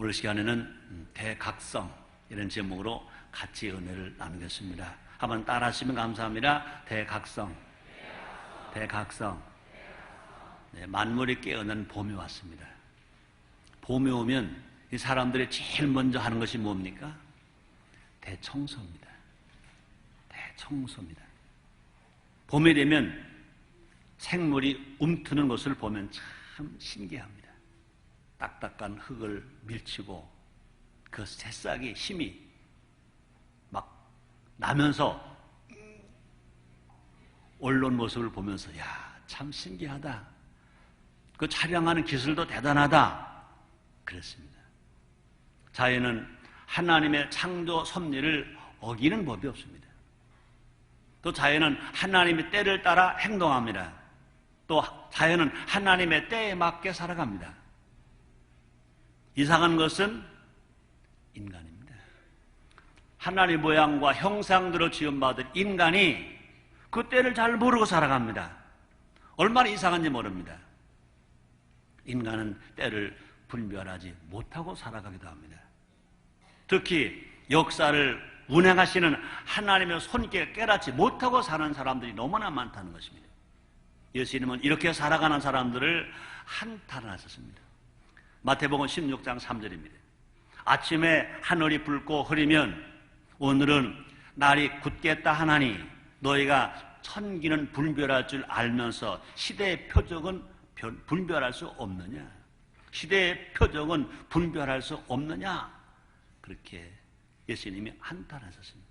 오늘 시간에는 대각성 이런 제목으로 같이 은혜를 나누겠습니다. 한번 따라하시면 감사합니다. 대각성. 네, 만물이 깨어난 봄이 왔습니다. 봄이 오면 이 사람들이 제일 먼저 하는 것이 뭡니까? 대청소입니다. 봄이 되면 생물이 움트는 것을 보면 참 신기합니다. 딱딱한 흙을 밀치고 그 새싹의 힘이 막 나면서 올라온 모습을 보면서 참 신기하다. 그 촬영하는 기술도 대단하다. 그랬습니다. 자연은 하나님의 창조 섭리를 어기는 법이 없습니다. 또 자연은 하나님의 때를 따라 행동합니다. 또 자연은 하나님의 때에 맞게 살아갑니다. 이상한 것은 인간입니다. 하나님의 모양과 형상대로 지음받은 인간이 그 때를 잘 모르고 살아갑니다. 얼마나 이상한지 모릅니다. 인간은 때를 분별하지 못하고 살아가기도 합니다. 특히 역사를 운행하시는 하나님의 손길 깨닫지 못하고 사는 사람들이 너무나 많다는 것입니다. 예수님은 이렇게 살아가는 사람들을 한탄하셨습니다. 마태복음 16장 3절입니다. 아침에 하늘이 붉고 흐리면 오늘은 날이 굳겠다 하나니 너희가 천기는 분별할 줄 알면서 시대의 표적은 분별할 수 없느냐? 시대의 표적은 분별할 수 없느냐? 그렇게 예수님이 한탄하셨습니다.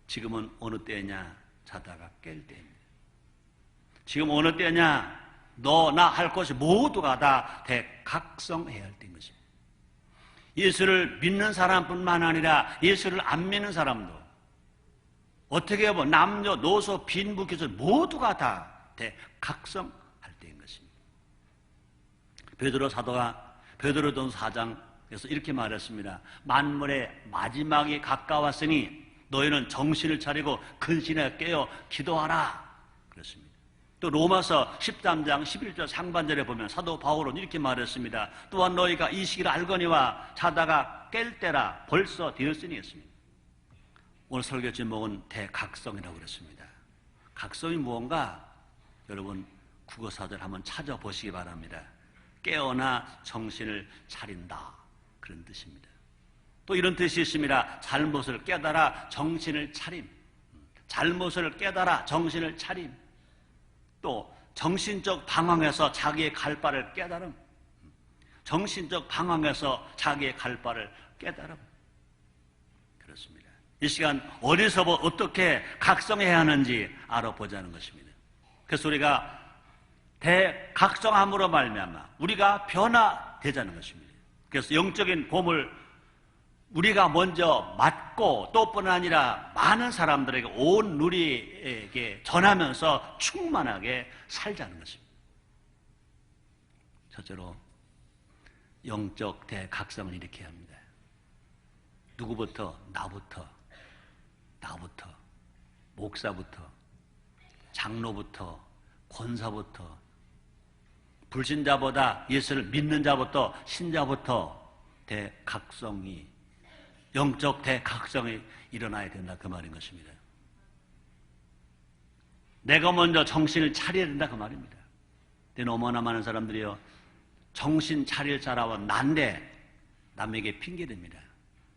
지금은 어느 때냐? 자다가 깰 때입니다. 지금 어느 때냐? 너, 나 할 것이 모두가 다 대각성해야 할 때인 것입니다. 예수를 믿는 사람뿐만 아니라 예수를 안 믿는 사람도 어떻게 보면 남녀, 노소, 빈부, 귀족 모두가 다 대각성할 때인 것입니다. 베드로 사도가 베드로전서 4장에서 이렇게 말했습니다. 만물의 마지막이 가까웠으니 너희는 정신을 차리고 근신에 깨어 기도하라. 그렇습니다. 또 로마서 13장 11절 상반절에 보면 사도 바울은 이렇게 말했습니다. 또한 너희가 이 시기를 알거니와 자다가 깰 때라 벌써 되었으니 했습니다. 오늘 설교 제목은 대각성이라고 그랬습니다. 각성이 무언가 여러분 국어사전 한번 찾아보시기 바랍니다. 깨어나 정신을 차린다 그런 뜻입니다. 또 이런 뜻이 있습니다. 잘못을 깨달아 정신을 차림. 잘못을 깨달아 정신을 차림. 또 정신적 방황에서 자기의 갈 바를 깨달음. 정신적 방황에서 자기의 갈 바를 깨달음. 그렇습니다. 이 시간 어디서부터 어떻게 각성해야 하는지 알아보자는 것입니다. 그래서 우리가 대각성함으로 말미암아 우리가 변화되자는 것입니다. 그래서 영적인 봄을 우리가 먼저 맞고 또뿐 아니라 많은 사람들에게 온 누리에게 전하면서 충만하게 살자는 것입니다. 첫째로 영적 대각성을 일으켜야 합니다. 누구부터? 나부터, 목사부터, 장로부터, 권사부터, 불신자보다 예수를 믿는 자부터, 신자부터 대각성이 영적 대각성이 일어나야 된다 그 말인 것입니다. 내가 먼저 정신을 차려야 된다 그 말입니다. 근데 너무나 많은 사람들이요 정신 차릴 사람은 난데 남에게 핑계댑니다.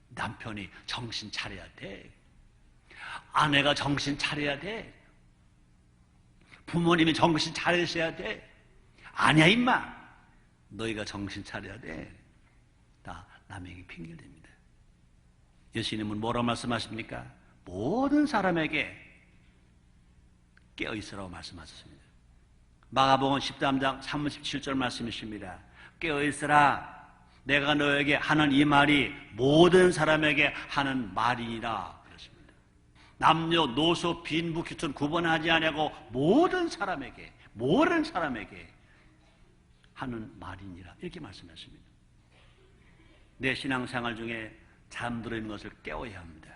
남편이 정신 차려야 돼. 아내가 정신 차려야 돼. 부모님이 정신 차리셔야 돼. 아니야 임마. 너희가 정신 차려야 돼. 다 남에게 핑계를 댑니다. 예수님은 뭐라고 말씀하십니까? 모든 사람에게 깨어있으라고 말씀하셨습니다. 마가복음 13장 37절 말씀이십니다. 깨어있으라. 내가 너에게 하는 이 말이 모든 사람에게 하는 말이니라. 그렇습니다. 남녀, 노소, 빈부, 귀천 구분하지 아니하고 모든 사람에게 하는 말이니라. 이렇게 말씀하십니다. 내 신앙생활 중에 잠들어 있는 것을 깨워야 합니다.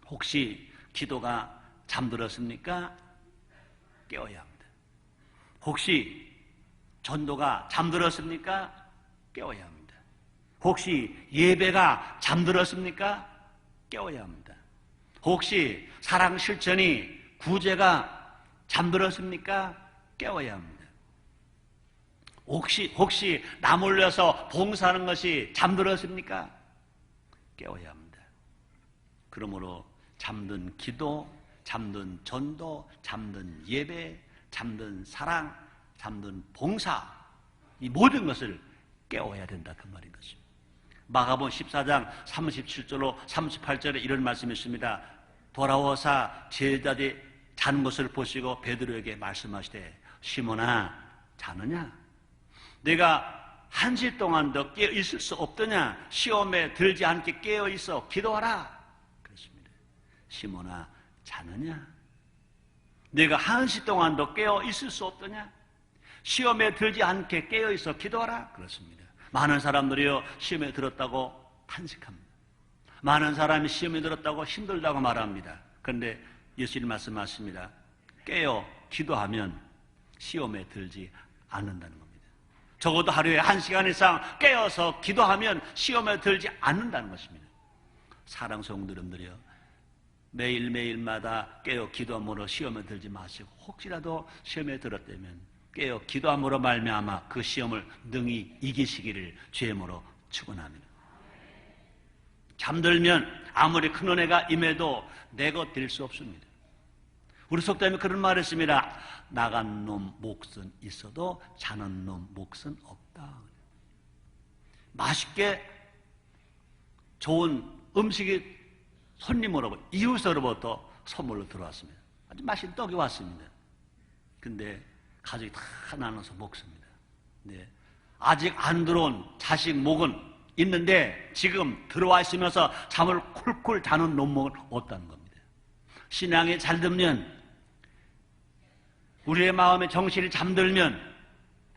혹시 기도가 잠들었습니까? 깨워야 합니다. 혹시 전도가 잠들었습니까? 깨워야 합니다. 혹시 예배가 잠들었습니까? 깨워야 합니다. 혹시 사랑 실천이 구제가 잠들었습니까? 깨워야 합니다. 혹시 남 올려서 봉사하는 것이 잠들었습니까? 깨워야 합니다. 그러므로 잠든 기도, 잠든 전도, 잠든 예배, 잠든 사랑, 잠든 봉사, 이 모든 것을 깨워야 된다 그 말인 것입니다. 마가복음 14장 37절로 38절에 이런 말씀이 있습니다. 돌아와서 제자들이 자는 것을 보시고 베드로에게 말씀하시되 시몬아 자느냐? 내가 1시 동안 더 깨어 있을 수 없더냐? 시험에 들지 않게 깨어 있어 기도하라. 그렇습니다. 시몬아 자느냐? 내가 1시 동안 더 깨어 있을 수 없더냐? 시험에 들지 않게 깨어 있어 기도하라. 그렇습니다. 많은 사람들이요 시험에 들었다고 탄식합니다. 많은 사람이 시험에 들었다고 힘들다고 말합니다. 그런데 예수님 말씀하십니다. 깨어 기도하면 시험에 들지 않는다는 겁니다. 적어도 하루에 1시간 이상 깨어서 기도하면 시험에 들지 않는다는 것입니다. 사랑 성도님들이요 매일매일마다 깨어 기도함으로 시험에 들지 마시고 혹시라도 시험에 들었다면 깨어 기도함으로 말미암아 그 시험을 능히 이기시기를 주님으로 축원합니다. 잠들면 아무리 큰 은혜가 임해도 내 것 될 수 없습니다. 우리 속담에 그런 말을 했습니다. 나간 놈 몫은 있어도 자는 놈 몫은 없다. 맛있게 좋은 음식이 손님으로부터 이웃으로부터 선물로 들어왔습니다. 아주 맛있는 떡이 왔습니다. 근데 가족이 다 나눠서 먹습니다. 네. 아직 안 들어온 자식 목은 있는데 지금 들어와 있으면서 잠을 쿨쿨 자는 놈목은 없다는 겁니다. 신앙이 잘 들면 우리의 마음에 정신이 잠들면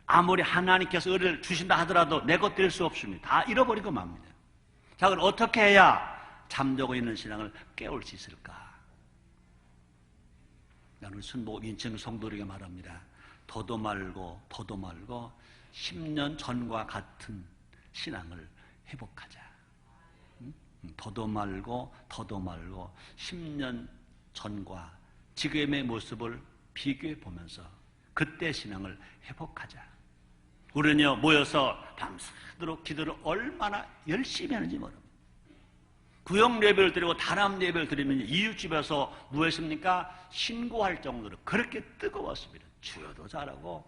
아무리 하나님께서 은혜를 주신다 하더라도 내 것 될 수 없습니다. 다 잃어버리고 맙니다. 자, 그럼 어떻게 해야 잠자고 있는 신앙을 깨울 수 있을까? 나는 순복 인천 성도에게 말합니다. 더도 말고 10년 전과 같은 신앙을 회복하자. 더도 말고 10년 전과 지금의 모습을 비교해 보면서 그때 신앙을 회복하자. 우리는요 모여서 밤새도록 기도를 얼마나 열심히 하는지 모릅니다. 구역 예배를 드리고 단합 예배를 드리면 이웃집에서 뭐 했습니까? 신고할 정도로 그렇게 뜨거웠습니다. 주여도 잘하고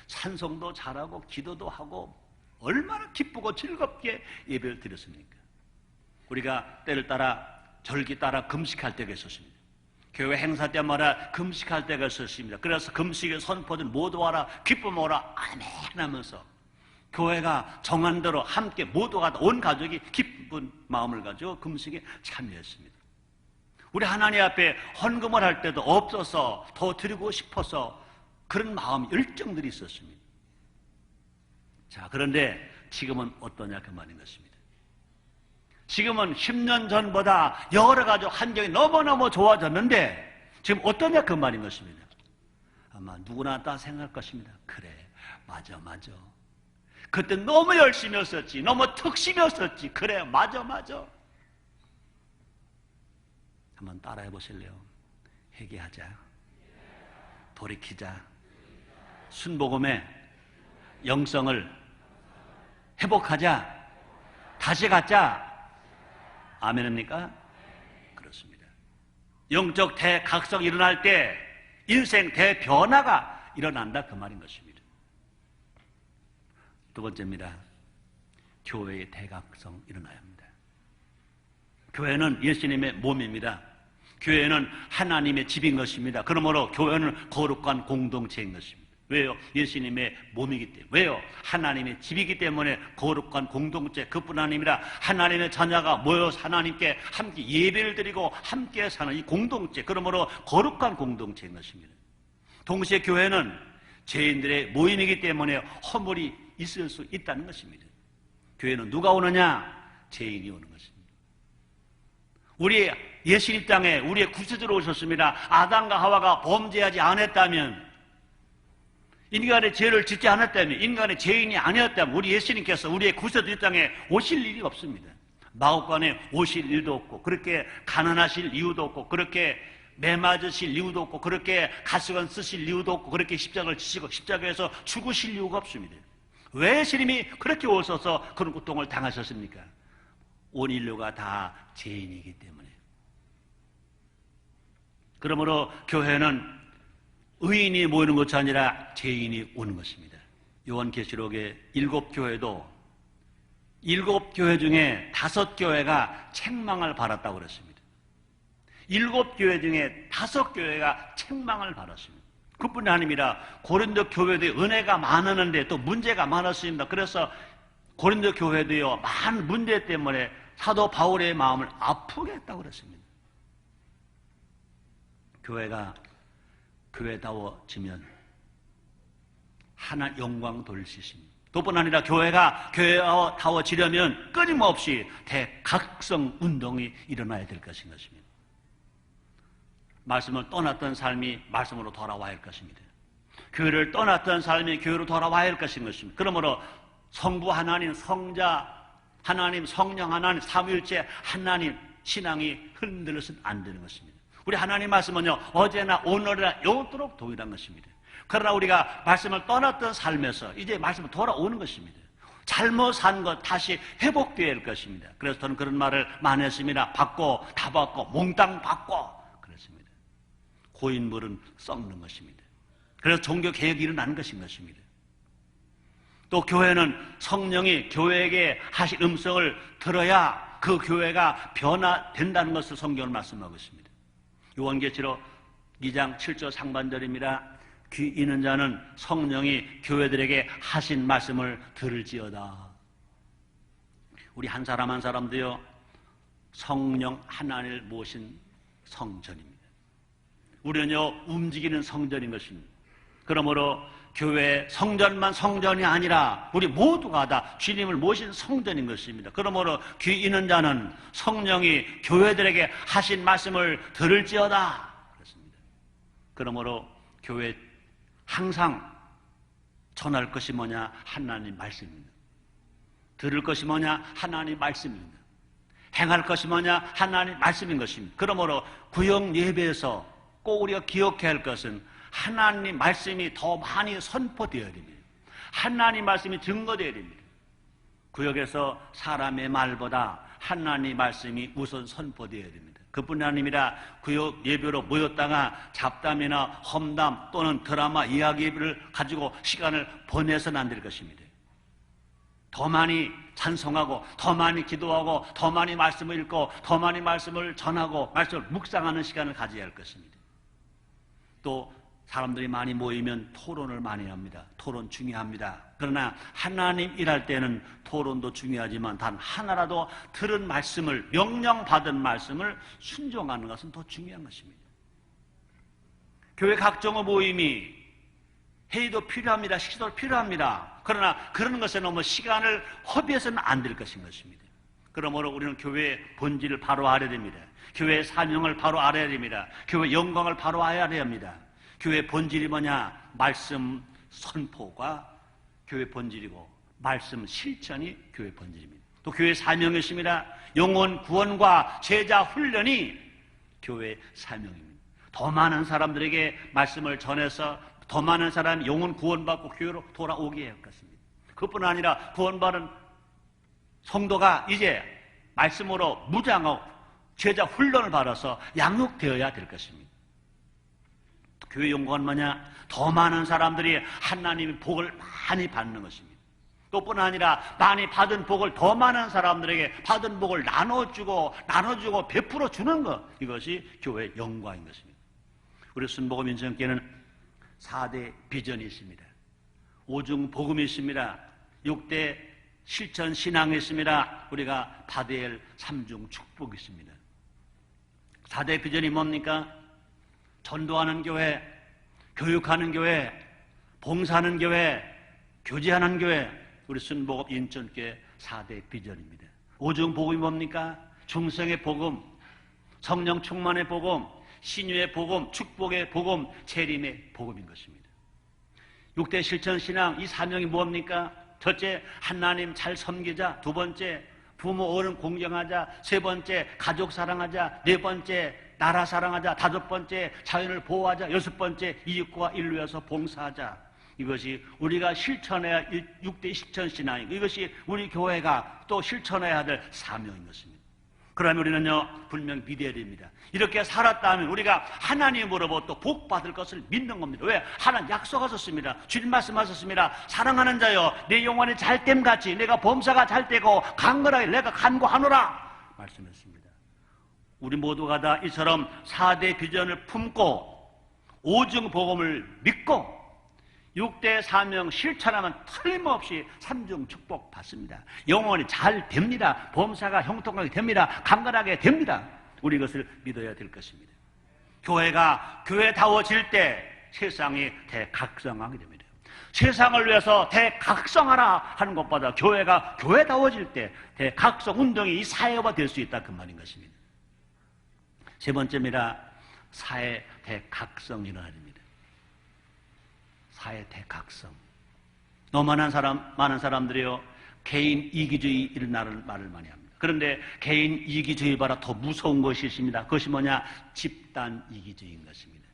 찬송도 잘하고 기도도 하고 얼마나 기쁘고 즐겁게 예배를 드렸습니까? 우리가 때를 따라 절기 따라 금식할 때가 있었습니다. 교회 행사 때마다 금식할 때가 있었습니다. 그래서 금식의 선포들 모두 와라 기쁨하라 아멘 하면서 교회가 정한 대로 함께 모두가 온 가족이 기쁜 마음을 가지고 금식에 참여했습니다. 우리 하나님 앞에 헌금을 할 때도 없어서 더 드리고 싶어서 그런 마음 열정들이 있었습니다. 자, 그런데 지금은 어떠냐 그 말인 것입니다. 지금은 10년 전보다 여러 가지 환경이 너무너무 좋아졌는데 지금 어떠냐 그 말인 것입니다. 아마 누구나 다 생각할 것입니다. 그래, 맞아. 그때 너무 열심히 했었지, 너무 특심이었었지. 그래, 맞아. 한번 따라해 보실래요? 회개하자, 돌이키자, 순복음의 영성을 회복하자, 다시 갖자. 아멘입니까? 그렇습니다. 영적 대각성이 일어날 때 인생 대변화가 일어난다 그 말인 것입니다. 두 번째입니다. 교회의 대각성 일어나야 합니다. 교회는 예수님의 몸입니다. 교회는 하나님의 집인 것입니다. 그러므로 교회는 거룩한 공동체인 것입니다. 왜요? 예수님의 몸이기 때문에. 왜요? 하나님의 집이기 때문에 거룩한 공동체. 그뿐 아니라 하나님의 자녀가 모여서 하나님께 함께 예배를 드리고 함께 사는 이 공동체. 그러므로 거룩한 공동체인 것입니다. 동시에 교회는 죄인들의 모임이기 때문에 허물이 있을 수 있다는 것입니다. 교회는 누가 오느냐? 죄인이 오는 것입니다. 우리 예수님 땅에 우리의 구세주로 오셨습니다. 아담과 하와가 범죄하지 않았다면 인간의 죄를 짓지 않았다면, 인간의 죄인이 아니었다면 우리 예수님께서 우리의 구세주 이 땅에 오실 일이 없습니다. 마옥간에 오실 일도 없고, 그렇게 가난하실 이유도 없고, 그렇게 매 맞으실 이유도 없고, 그렇게 가시관 쓰실 이유도 없고, 그렇게 십자가를 지시고 십자가에서 죽으실 이유가 없습니다. 왜 예수님이 그렇게 오셔서 그런 고통을 당하셨습니까? 온 인류가 다 죄인이기 때문에. 그러므로 교회는 의인이 모이는 것이 아니라 죄인이 오는 것입니다. 요한계시록의 7교회도 7교회 중에 5교회가 책망을 받았다고 그랬습니다. 7교회 중에 5교회가 책망을 받았습니다. 그뿐이 아닙니다. 고린도 교회도 은혜가 많았는데 또 문제가 많았습니다. 그래서 고린도 교회도요, 많은 문제 때문에 사도 바울의 마음을 아프게 했다고 그랬습니다. 교회가 교회다워지면 하나 영광 돌릴 수 있습니다. 또뿐 아니라 교회가 교회다워지려면 끊임없이 대각성 운동이 일어나야 될 것인 것입니다. 말씀을 떠났던 삶이 말씀으로 돌아와야 할 것입니다. 교회를 떠났던 삶이 교회로 돌아와야 할 것인 것입니다. 그러므로 성부 하나님, 성자 하나님, 성령 하나님, 삼위일체 하나님 신앙이 흔들려서는 안 되는 것입니다. 우리 하나님 말씀은요, 어제나 오늘이나 영원토록 동일한 것입니다. 그러나 우리가 말씀을 떠났던 삶에서 이제 말씀을 돌아오는 것입니다. 잘못 산 것 다시 회복되어야 할 것입니다. 그래서 저는 그런 말을 많이 했습니다. 받고 다 받고 몽땅 받고 그랬습니다. 고인물은 썩는 것입니다. 그래서 종교개혁이 일어나는 것입니다. 또 교회는 성령이 교회에게 하실 음성을 들어야 그 교회가 변화된다는 것을 성경을 말씀하고 있습니다. 요한계시록 2장 7절 상반절입니다. 귀 있는 자는 성령이 교회들에게 하신 말씀을 들을지어다. 우리 한 사람 한 사람도요, 성령 하나님을 모신 성전입니다. 우리는요, 움직이는 성전인 것입니다. 그러므로 교회 성전만 성전이 아니라 우리 모두가 다 주님을 모신 성전인 것입니다. 그러므로 귀 있는 자는 성령이 교회들에게 하신 말씀을 들을지어다 그렇습니다. 그러므로 교회 항상 전할 것이 뭐냐? 하나님 말씀입니다. 들을 것이 뭐냐? 하나님 말씀입니다. 행할 것이 뭐냐? 하나님 말씀인 것입니다. 그러므로 구역 예배에서 꼭 우리가 기억해야 할 것은 하나님 말씀이 더 많이 선포되어야 됩니다. 하나님 말씀이 증거되어야 됩니다. 구역에서 사람의 말보다 하나님 말씀이 우선 선포되어야 됩니다. 그뿐이 아닙니다. 구역 예배로 모였다가 잡담이나 험담 또는 드라마 이야기를 가지고 시간을 보내서는 안 될 것입니다. 더 많이 찬송하고 더 많이 기도하고 더 많이 말씀을 읽고 더 많이 말씀을 전하고 말씀을 묵상하는 시간을 가져야 할 것입니다. 또 사람들이 많이 모이면 토론을 많이 합니다. 토론 중요합니다. 그러나 하나님 일할 때는 토론도 중요하지만 단 하나라도 들은 말씀을, 명령받은 말씀을 순종하는 것은 더 중요한 것입니다. 교회 각종의 모임이 회의도 필요합니다. 식사도 필요합니다. 그러나 그런 것에 너무 시간을 허비해서는 안 될 것인 것입니다. 그러므로 우리는 교회의 본질을 바로 알아야 됩니다. 교회의 사명을 바로 알아야 됩니다. 교회의 영광을 바로 알아야 합니다. 교회의 본질이 뭐냐? 말씀 선포가 교회의 본질이고 말씀 실천이 교회의 본질입니다. 또 교회의 사명이 있습니다. 영혼 구원과 제자 훈련이 교회의 사명입니다. 더 많은 사람들에게 말씀을 전해서 더 많은 사람이 영혼 구원받고 교회로 돌아오게 할 것입니다. 그뿐 아니라 구원받은 성도가 이제 말씀으로 무장하고 제자 훈련을 받아서 양육되어야 될 것입니다. 교회 연구는 뭐냐? 더 많은 사람들이 하나님의 복을 많이 받는 것입니다. 또뿐 아니라 많이 받은 복을 더 많은 사람들에게 받은 복을 나눠주고 베풀어 주는 것, 이것이 교회의 영광인 것입니다. 우리 순복음 인생교회는 4대 비전이 있습니다. 5중 복음이 있습니다. 6대 실천 신앙이 있습니다. 우리가 받아야 할 3중 축복이 있습니다. 4대 비전이 뭡니까? 전도하는 교회, 교육하는 교회, 봉사하는 교회, 교제하는 교회, 우리 순복음 인천교회 4대 비전입니다. 5중 복음이 뭡니까? 중생의 복음, 성령 충만의 복음, 신유의 복음, 축복의 복음, 재림의 복음인 것입니다. 6대 실천 신앙 이 사명이 뭡니까? 첫째, 하나님 잘 섬기자. 두 번째, 부모 어른 공경하자. 세 번째, 가족 사랑하자. 네 번째, 나라 사랑하자. 다섯 번째, 자연을 보호하자. 여섯 번째, 이웃과 인류에서 봉사하자. 이것이 우리가 실천해야 6대 실천 신앙이고, 이것이 우리 교회가 또 실천해야 될 사명인 것입니다. 그러면 우리는요, 분명 믿어야 됩니다. 이렇게 살았다면 우리가 하나님으로부터 복 받을 것을 믿는 겁니다. 왜? 하나님 약속하셨습니다. 주님 말씀하셨습니다. 사랑하는 자여, 내 영혼이 잘됨 같이 내가 범사가 잘되고 강건하게 내가 간구하노라 말씀했습니다. 우리 모두가 다 이처럼 4대 비전을 품고 오중 복음을 믿고 6대 사명 실천하면 틀림없이 3중 축복 받습니다. 영혼이 잘 됩니다. 범사가 형통하게 됩니다. 강건하게 됩니다. 우리 이것을 믿어야 될 것입니다. 교회가 교회다워질 때 세상이 대각성하게 됩니다. 세상을 위해서 대각성하라 하는 것보다 교회가 교회다워질 때 대각성 운동이 이 사회화 될 수 있다 그 말인 것입니다. 세 번째입니다. 사회 대각성이 일어나야 됩니다. 사회 대각성. 너무 많은 사람들이요, 개인 이기주의 이런 말을 많이 합니다. 그런데 개인 이기주의보다 더 무서운 것이 있습니다. 그것이 뭐냐? 집단 이기주의인 것입니다.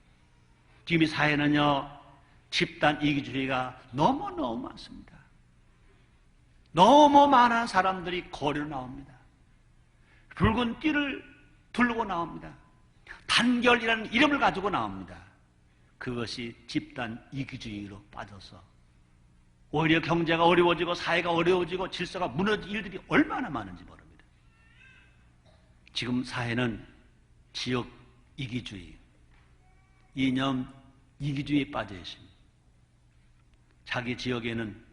지금 이 사회는요, 집단 이기주의가 너무너무 많습니다. 너무 많은 사람들이 거리로 나옵니다. 붉은 띠를 두르고 나옵니다. 단결이라는 이름을 가지고 나옵니다. 그것이 집단 이기주의로 빠져서 오히려 경제가 어려워지고 사회가 어려워지고 질서가 무너질 일들이 얼마나 많은지 모릅니다. 지금 사회는 지역 이기주의, 이념 이기주의에 빠져 있습니다. 자기 지역에는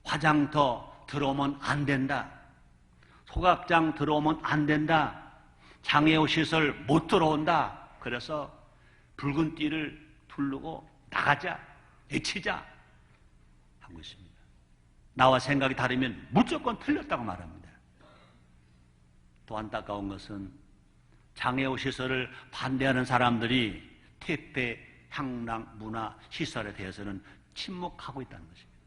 화장터 들어오면 안 된다. 소각장 들어오면 안 된다. 장애우 시설 못 들어온다. 그래서 붉은 띠를 두르고 나가자, 외치자 하고 있습니다. 나와 생각이 다르면 무조건 틀렸다고 말합니다. 또 안타까운 것은 장애우 시설을 반대하는 사람들이 퇴폐, 향락, 문화, 시설에 대해서는 침묵하고 있다는 것입니다.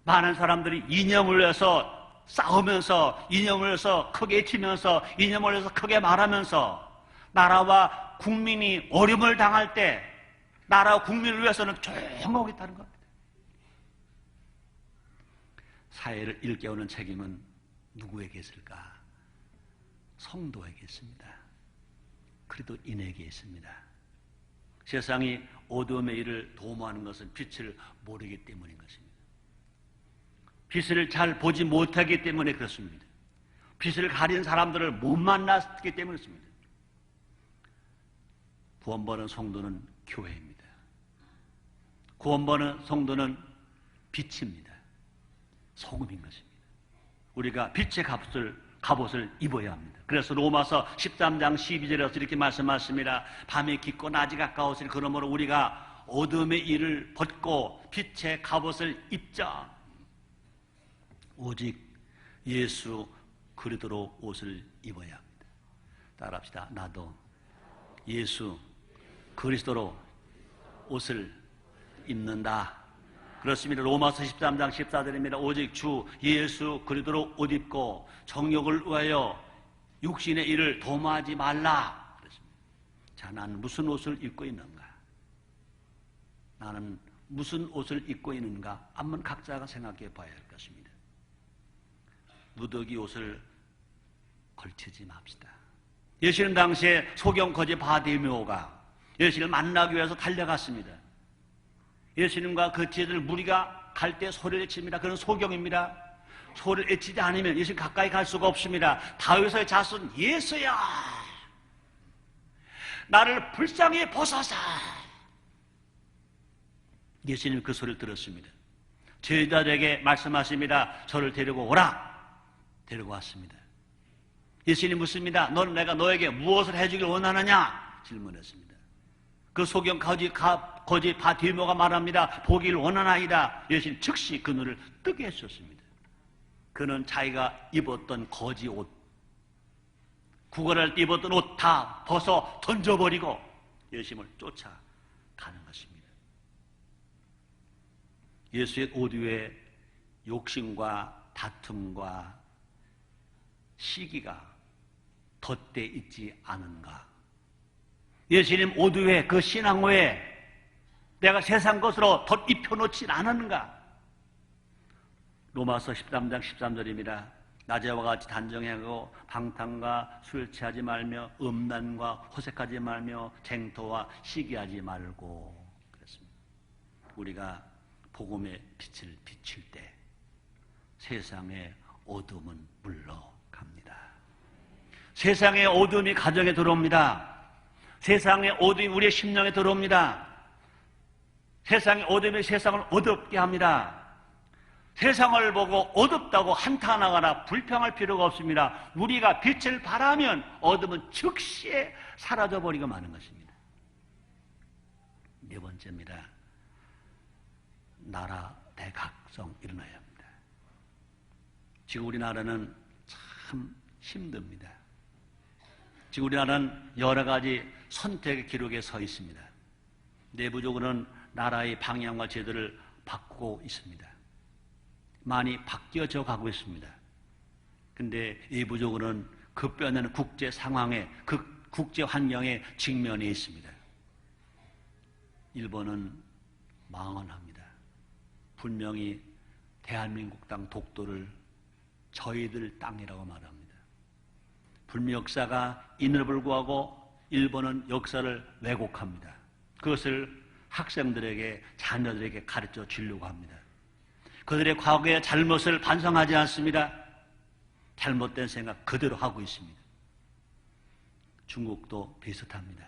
많은 사람들이 이념을 위해서 싸우면서, 이념을 위해서 크게 외치면서, 이념을 위해서 크게 말하면서 나라와 국민이 어려움을 당할 때 나라와 국민을 위해서는 조용하고 있다는 겁니다. 사회를 일깨우는 책임은 누구에게 있을까? 성도에게 있습니다. 그리스도인에게 있습니다. 세상이 어둠의 일을 도모하는 것은 빛을 모르기 때문인 것입니다. 빛을 잘 보지 못하기 때문에 그렇습니다. 빛을 가린 사람들을 못 만났기 때문에 그렇습니다. 구원받은 성도는 교회입니다. 구원받은 성도는 빛입니다. 소금인 것입니다. 우리가 빛의 갑옷을 입어야 합니다. 그래서 로마서 13장 12절에서 이렇게 말씀하십니다. 밤이 깊고 낮이 가까웠으니 그러므로 우리가 어둠의 일을 벗고 빛의 갑옷을 입자. 오직 예수 그리스도로 옷을 입어야 합니다. 따라합시다. 나도 예수 그리스도로 옷을 입는다. 그렇습니다. 로마서 13장 14절입니다. 오직 주 예수 그리스도로 옷 입고 정욕을 위하여 육신의 일을 도모하지 말라. 그렇습니다. 자, 나는 무슨 옷을 입고 있는가? 나는 무슨 옷을 입고 있는가? 한번 각자가 생각해 봐야 할 것입니다. 누더기 옷을 걸치지 맙시다. 예수님 당시에 소경 거지 바디메오가 예수님을 만나기 위해서 달려갔습니다. 예수님과 그 뒤를 무리가 갈 때 소리를 외칩니다. 그런 소경입니다. 소리를 외치지 않으면 예수님 가까이 갈 수가 없습니다. 다윗의 자손 예수야, 나를 불쌍히 보소서. 예수님 그 소리를 들었습니다. 제자들에게 말씀하십니다. 저를 데리고 오라. 데리고 왔습니다. 예수님이 묻습니다. 너는 내가 너에게 무엇을 해주길 원하느냐? 질문했습니다. 그 소경 거지 바디메오가 말합니다. 보기를 원하나이다. 예수님 즉시 그 눈을 뜨게 해주셨습니다. 그는 자기가 입었던 거지 옷, 구걸할 때 입었던 옷 다 벗어 던져버리고 예수님을 쫓아가는 것입니다. 예수의 옷 위에 욕심과 다툼과 시기가 덧대 있지 않은가? 예수님 옷 위에 그 신앙 외에 내가 세상 것으로 덧입혀놓진 않은가? 로마서 13장 13절입니다. 낮에와 같이 단정하고 방탕과 술 취하지 말며 음란과 호색하지 말며 쟁토와 시기하지 말고 그랬습니다. 우리가 복음의 빛을 비출 때 세상의 어둠은 물러갑니다. 세상의 어둠이 가정에 들어옵니다. 세상의 어둠이 우리의 심령에 들어옵니다. 세상의 어둠이 세상을 어둡게 합니다. 세상을 보고 어둡다고 한탄하거나 불평할 필요가 없습니다. 우리가 빛을 발하면 어둠은 즉시에 사라져버리고 마는 것입니다. 네 번째입니다. 나라 대각성 일어나야 합니다. 지금 우리나라는 참 힘듭니다. 지금 우리나라는 여러 가지 선택의 기록에 서 있습니다. 내부적으로는 나라의 방향과 제도를 바꾸고 있습니다. 많이 바뀌어져 가고 있습니다. 근데 외부적으로는 급변하는 국제 상황에, 그 국제 환경에 직면해 있습니다. 일본은 망언합니다. 분명히 대한민국 땅 독도를 저희들 땅이라고 말합니다. 분명 역사가 있음에도 불구하고 일본은 역사를 왜곡합니다. 그것을 학생들에게, 자녀들에게 가르쳐 주려고 합니다. 그들의 과거의 잘못을 반성하지 않습니다. 잘못된 생각 그대로 하고 있습니다. 중국도 비슷합니다.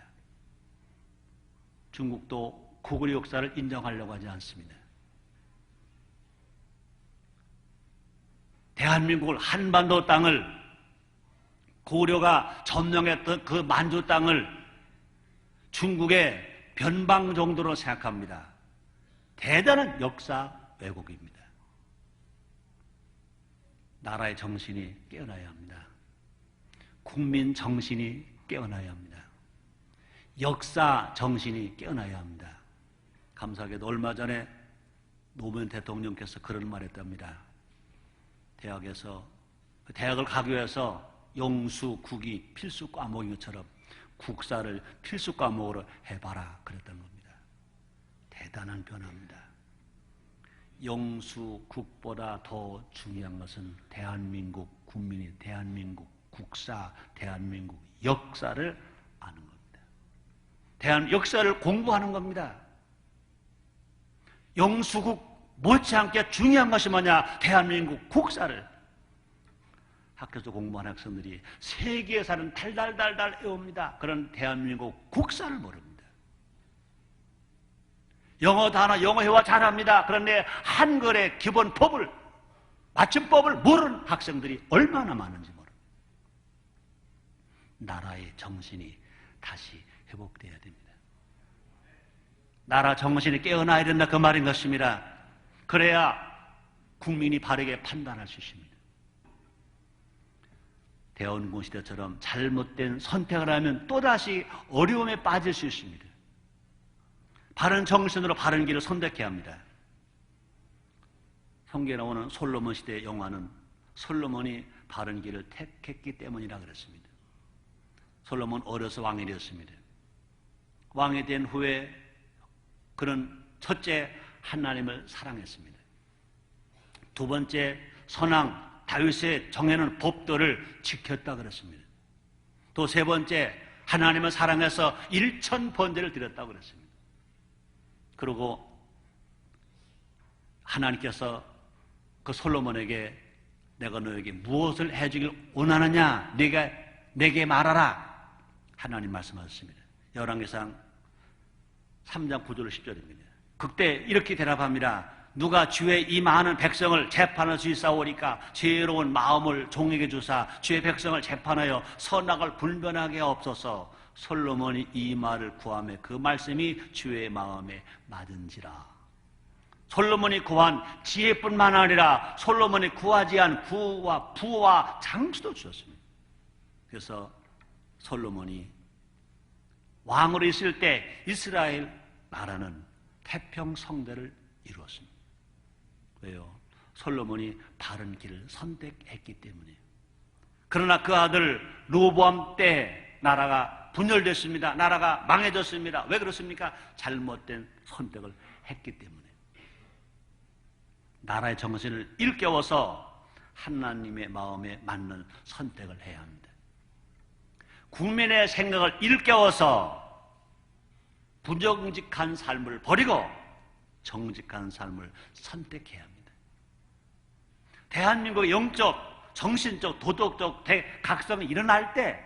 중국도 고구려 역사를 인정하려고 하지 않습니다. 대한민국을, 한반도 땅을, 고려가 점령했던 그 만주 땅을 중국의 변방 정도로 생각합니다. 대단한 역사 왜곡입니다. 나라의 정신이 깨어나야 합니다. 국민 정신이 깨어나야 합니다. 역사 정신이 깨어나야 합니다. 감사하게도 얼마 전에 노무현 대통령께서 그런 말 했답니다. 대학을 가기 위해서 영수, 국이 필수 과목인 것처럼 국사를 필수 과목으로 해봐라 그랬던 겁니다. 대단한 변화입니다. 영수, 국보다 더 중요한 것은 대한민국 국민이 대한민국 국사, 대한민국 역사를 아는 겁니다. 대한 역사를 공부하는 겁니다. 영수국 못지않게 중요한 것이 뭐냐? 대한민국 국사를. 학교에서 공부하는 학생들이 세계사는 달달달달 외웁니다. 그런 대한민국 국사를 모릅니다. 영어 단어, 영어 회화 잘합니다. 그런데 한글의 기본 법을, 맞춤법을 모르는 학생들이 얼마나 많은지 모릅니다. 나라의 정신이 다시 회복되어야 됩니다. 나라 정신이 깨어나야 된다 그 말인 것입니다. 그래야 국민이 바르게 판단할 수 있습니다. 대원군 시대처럼 잘못된 선택을 하면 또다시 어려움에 빠질 수 있습니다. 바른 정신으로 바른 길을 선택해야 합니다. 성경에 나오는 솔로몬 시대의 영화는 솔로몬이 바른 길을 택했기 때문이라 그랬습니다. 솔로몬 어려서 왕이 되었습니다. 왕이 된 후에 그는 첫째 하나님을 사랑했습니다. 두 번째 선왕 다윗의 정해놓은 법도를 지켰다 그랬습니다. 또 세 번째 하나님을 사랑해서 1000번제를 드렸다 그랬습니다. 그리고 하나님께서 그 솔로몬에게 내가 너에게 무엇을 해주길 원하느냐 내게 말하라 하나님 말씀하셨습니다. 열왕기상 3장 9절 10절입니다. 그때 이렇게 대답합니다. 누가 주의 이 많은 백성을 재판할 수 있사오리까 지혜로운 마음을 종에게 주사 주의 백성을 재판하여 선악을 분별하게 하옵소서. 솔로몬이 이 말을 구하며 그 말씀이 주의 마음에 맞은지라. 솔로몬이 구한 지혜뿐만 아니라 솔로몬이 구하지 않은 구와 부와 장수도 주셨습니다. 그래서 솔로몬이 왕으로 있을 때 이스라엘 나라는 태평성대를 이루었습니다. 왜요? 솔로몬이 바른 길을 선택했기 때문에. 그러나 그 아들 르호보암 때 나라가 분열됐습니다. 나라가 망해졌습니다. 왜 그렇습니까? 잘못된 선택을 했기 때문에. 나라의 정신을 일깨워서 하나님의 마음에 맞는 선택을 해야 합니다. 국민의 생각을 일깨워서 부정직한 삶을 버리고 정직한 삶을 선택해야 합니다. 대한민국의 영적, 정신적, 도덕적 대각성이 일어날 때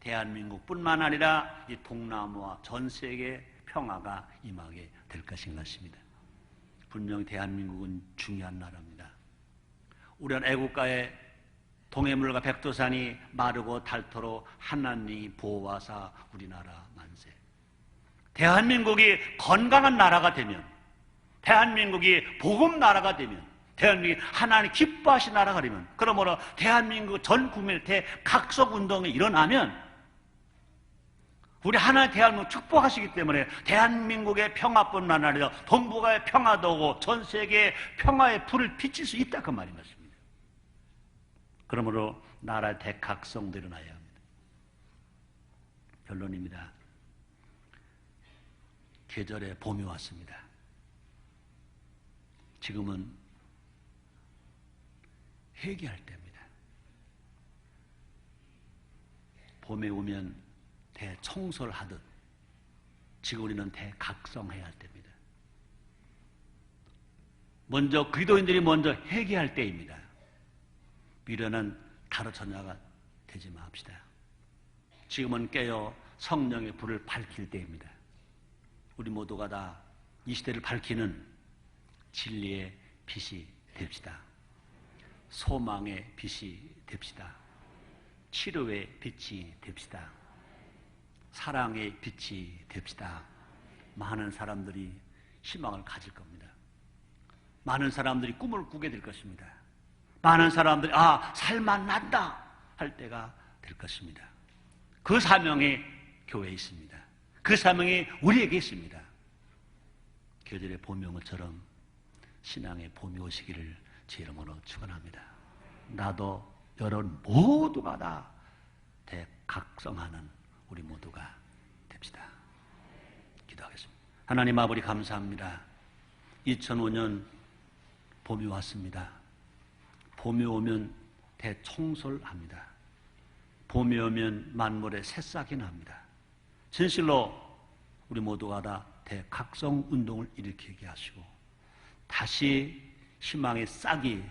대한민국뿐만 아니라 이 동남아와 전 세계 평화가 임하게 될 것인 것입니다. 분명히 대한민국은 중요한 나라입니다. 우리는 애국가의 동해물과 백두산이 마르고 닳도록 하나님이 보호하사 우리나라 만세. 대한민국이 건강한 나라가 되면, 대한민국이 복음 나라가 되면, 대한민국이 하나님 기뻐하신 나라가 되면, 그러므로 대한민국 전 국민의 대각성 운동이 일어나면 우리 하나님 대한민국 축복하시기 때문에 대한민국의 평화뿐만 아니라 동북아의 평화도 오고 전 세계의 평화의 불을 비칠 수 있다 그 말인 것입니다. 그러므로 나라의 대각성도 일어나야 합니다. 결론입니다. 계절의 봄이 왔습니다. 지금은 회개할 때입니다. 봄에 오면 대청소를 하듯 지금 우리는 대각성해야 할 때입니다. 먼저 기도인들이 먼저 회개할 때입니다. 미련은 가르쳐냐가 되지 맙시다. 지금은 깨어 성령의 불을 밝힐 때입니다. 우리 모두가 다 이 시대를 밝히는 진리의 빛이 됩시다. 소망의 빛이 됩시다. 치료의 빛이 됩시다. 사랑의 빛이 됩시다. 많은 사람들이 희망을 가질 겁니다. 많은 사람들이 꿈을 꾸게 될 것입니다. 많은 사람들이 살만 난다 할 때가 될 것입니다. 그 사명이 교회에 있습니다. 그 사명이 우리에게 있습니다. 계절의 봄이 온 것처럼 신앙의 봄이 오시기를 제 이름으로 축원합니다. 나도 여러분 모두가 다 대각성하는 우리 모두가 됩시다. 기도하겠습니다. 하나님 아버지 감사합니다. 2005년 봄이 왔습니다. 봄이 오면 대청소를 합니다. 봄이 오면 만물의 새싹이 납니다. 진실로 우리 모두가 다 대각성 운동을 일으키게 하시고 다시 희망의 싹이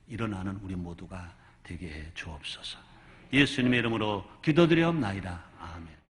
일어나는 우리 모두가 되게 해 주옵소서. 예수님의 이름으로 기도드리옵나이다.